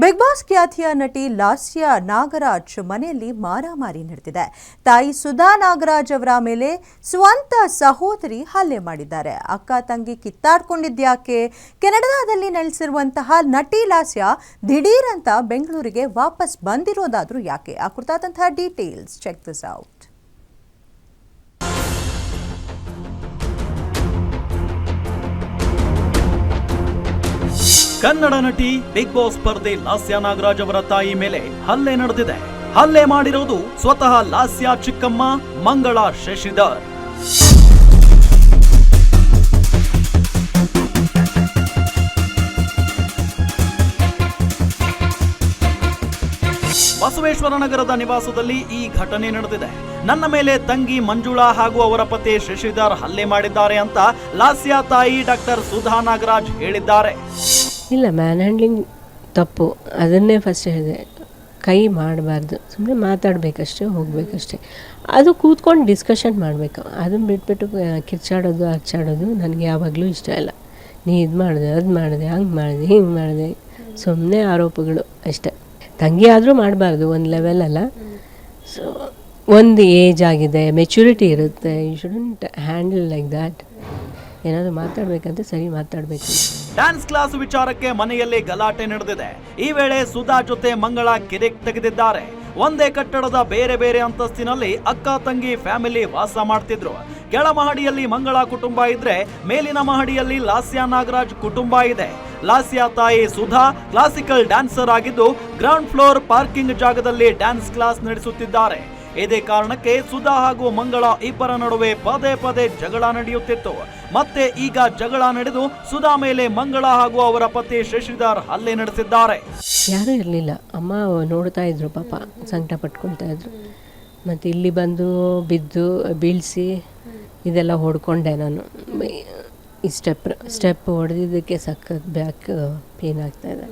Big boss ಖ್ಯಾತಿಯ ನಟಿ ಲಾಸ್ಯಾ ನಾಗರಾಜ್ ಮನೆಯಲ್ಲಿ ಮಾರಾಮಾರಿ ನಡೆದಿದೆ. ತಾಯಿ ಸುಧಾ ನಾಗರಾಜ್ ಅವರ ಮೇಲೆ ಸ್ವಂತ ಸಹೋದರಿ ಹಲ್ಲೆ ಮಾಡಿದ್ದಾರೆ. ಅಕ್ಕ ತಂಗಿ ಕಿತ್ತಾಡ್ಕೊಂಡಿದ್ಯಾಕೆ? ಕೆನಡಾದಲ್ಲಿ ನೆಲೆಸಿರುವಂತಹ ನಟಿ ಲಾಸ್ಯಾ ದಿಢೀರ್ ಅಂತ ಬೆಂಗಳೂರಿಗೆ ವಾಪಸ್ ಬಂದಿರೋದಾದ್ರೂ ಯಾಕೆ? ಆ ಕುರಿತಾದಂತಹ details check this out. Kannada ನಟಿ ಬಿಗ್ ಬಾಸ್ ಸ್ಪರ್ಧೆ ಲಾಸ್ಯಾ ನಾಗರಾಜ್ ಅವರ ತಾಯಿ ಮೇಲೆ ಹಲ್ಲೆ ನಡೆದಿದೆ. ಹಲ್ಲೆ ಮಾಡಿರೋದು ಸ್ವತಃ ಲಾಸ್ಯಾ ಚಿಕ್ಕಮ್ಮ ಮಂಗಳಾ ಶಶಿಧರ್. ಬಸವೇಶ್ವರ ನಗರದ ನಿವಾಸದಲ್ಲಿ ಈ ಘಟನೆ ನಡೆದಿದೆ. ನನ್ನ ಮೇಲೆ ತಂಗಿ ಮಂಜುಳಾ ಹಾಗೂ ಅವರ ಪತಿ ಶಶಿಧರ್ ಹಲ್ಲೆ ಮಾಡಿದ್ದಾರೆ ಅಂತ ಲಾಸ್ಯಾ ತಾಯಿ ಡಾಕ್ಟರ್ ಸುಧಾ ನಾಗರಾಜ್ ಹೇಳಿದ್ದಾರೆ. ಇಲ್ಲ, ಮ್ಯಾನ್ ಹ್ಯಾಂಡ್ಲಿಂಗ್ ತಪ್ಪು, ಅದನ್ನೇ ಫಸ್ಟ್ ಹೇಳಿದೆ. ಕೈ ಮಾಡಬಾರ್ದು, ಸುಮ್ಮನೆ ಮಾತಾಡಬೇಕಷ್ಟೇ, ಹೋಗಬೇಕಷ್ಟೇ. ಅದು ಕೂತ್ಕೊಂಡು ಡಿಸ್ಕಷನ್ ಮಾಡಬೇಕು. ಅದನ್ನು ಬಿಟ್ಬಿಟ್ಟು ಕಿರ್ಚಾಡೋದು ಹಚ್ಚಾಡೋದು ನನಗೆ ಯಾವಾಗಲೂ ಇಷ್ಟ ಇಲ್ಲ. ನೀ ಇದು ಮಾಡಿದೆ, ಅದು ಮಾಡಿದೆ, ಹಂಗೆ ಮಾಡಿದೆ, ಹಿಂಗೆ ಮಾಡಿದೆ, ಸುಮ್ಮನೆ ಆರೋಪಗಳು ಅಷ್ಟೇ. ತಂಗಿ ಆದರೂ ಮಾಡಬಾರ್ದು, ಒಂದು ಲೆವೆಲ್ ಅಲ್ಲ. ಸೊ ಒಂದು ಏಜ್ ಆಗಿದೆ, ಮೆಚುರಿಟಿ ಇರುತ್ತೆ. You shouldn't handle like that. ಏನಾದರೂ ಮಾತಾಡಬೇಕಂತ ಸರಿ ಮಾತಾಡಬೇಕು. ಡ್ಯಾನ್ಸ್ ಕ್ಲಾಸ್ ವಿಚಾರಕ್ಕೆ ಮನೆಯಲ್ಲಿ ಗಲಾಟೆ ನಡೆದಿದೆ. ಈ ವೇಳೆ ಸುಧಾ ಜೊತೆ ಮಂಗಳಾ ಕಿರಿಕ್ ತೆಗೆದಿದ್ದಾರೆ. ಒಂದೇ ಕಟ್ಟಡದ ಬೇರೆ ಬೇರೆ ಅಂತಸ್ತಿನಲ್ಲಿ ಅಕ್ಕ ತಂಗಿ ಫ್ಯಾಮಿಲಿ ವಾಸ ಮಾಡ್ತಿದ್ರು. ಕೆಳ ಮಹಡಿಯಲ್ಲಿ ಮಂಗಳಾ ಕುಟುಂಬ ಇದ್ರೆ ಮೇಲಿನ ಮಹಡಿಯಲ್ಲಿ ಲಾಸ್ಯಾ ನಾಗರಾಜ್ ಕುಟುಂಬ ಇದೆ. ಲಾಸ್ಯಾ ತಾಯಿ ಸುಧಾ ಕ್ಲಾಸಿಕಲ್ ಡ್ಯಾನ್ಸರ್ ಆಗಿದ್ದು ಗ್ರೌಂಡ್ ಫ್ಲೋರ್ ಪಾರ್ಕಿಂಗ್ ಜಾಗದಲ್ಲಿ ಡ್ಯಾನ್ಸ್ ಕ್ಲಾಸ್ ನಡೆಸುತ್ತಿದ್ದಾರೆ. ಇದೇ ಕಾರಣಕ್ಕೆ ಸುಧಾ ಹಾಗೂ ಮಂಗಳಾ ಇಬ್ಬರ ನಡುವೆ ಪದೇ ಪದೇ ಜಗಳ ನಡೆಯುತ್ತಿತ್ತು. ಮತ್ತೆ ಈಗ ಜಗಳ ನಡೆದು ಸುಧಾ ಮೇಲೆ ಮಂಗಳಾ ಹಾಗೂ ಅವರ ಪತಿ ಶಶಿಧರ್ ಹಲ್ಲೆ ನಡೆಸಿದ್ದಾರೆ. ಯಾರೂ ಇರಲಿಲ್ಲ, ಅಮ್ಮ ನೋಡ್ತಾ ಇದ್ರು, ಪಾಪ ಸಂಕಟ ಪಟ್ಕೊಳ್ತಾ ಇದ್ರು. ಮತ್ತು ಇಲ್ಲಿ ಬಂದು ಬಿದ್ದು ಬೀಳಿಸಿ ಇದೆಲ್ಲ ಹೊಡ್ಕೊಂಡೆ ನಾನು. ಈ ಸ್ಟೆಪ್ ಹೊಡೆದಿದ್ದಕ್ಕೆ ಸಖತ್ ಬ್ಯಾಕ್ ಪೇನ್ ಆಗ್ತಾಯಿದೆ.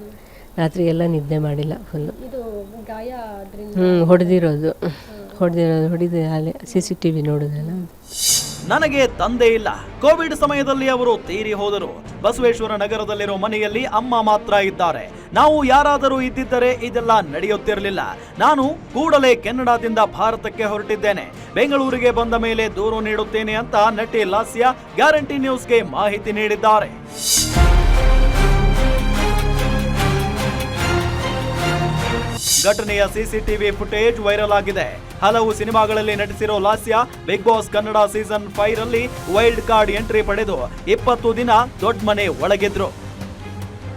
ರಾತ್ರಿ ಎಲ್ಲ ನಿದ್ದೆ ಮಾಡಿಲ್ಲ ಫುಲ್ಲು. ಹೊಡೆದಿರೋದು ಅಲ್ಲೇ CCTV ನೋಡೋದಲ್ಲ. ನನಗೆ ತಂದೆ ಇಲ್ಲ. ಕೋವಿಡ್ ಸಮಯದಲ್ಲಿ ಅವರು ತೀರಿ ಹೋದರು. ಬಸವೇಶ್ವರ ನಗರದಲ್ಲಿರೋ ಮನೆಯಲ್ಲಿ ಅಮ್ಮ ಮಾತ್ರ ಇದ್ದಾರೆ. ನಾವು ಯಾರಾದರೂ ಇದ್ದಿದ್ದರೆ ಇದೆಲ್ಲ ನಡೆಯುತ್ತಿರಲಿಲ್ಲ. ನಾನು ಕೂಡಲೇ ಕೆನಡಾದಿಂದ ಭಾರತಕ್ಕೆ ಹೊರಟಿದ್ದೇನೆ. ಬೆಂಗಳೂರಿಗೆ ಬಂದ ಮೇಲೆ ದೂರು ನೀಡುತ್ತೇನೆ ಅಂತ ನಟಿ ಲಾಸ್ಯಾ ಗ್ಯಾರಂಟಿ ನ್ಯೂಸ್ಗೆ ಮಾಹಿತಿ ನೀಡಿದ್ದಾರೆ. ಘಟನೆಯ CCTV ಫುಟೇಜ್ ವೈರಲ್ ಆಗಿದೆ. ಹಲವು ಸಿನಿಮಾಗಳಲ್ಲಿ ನಟಿಸಿರೋ ಲಾಸ್ಯಾ ಬಿಗ್ ಬಾಸ್ ಕನ್ನಡ ಸೀಸನ್ 5 ರಲ್ಲಿ ವೈಲ್ಡ್ ಕಾರ್ಡ್ ಎಂಟ್ರಿ ಪಡೆದು 20 ದಿನ ದೊಡ್ಡ ಮನೆ ಒಳಗಿದ್ರು.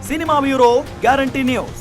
Cinema bureau, guarantee news.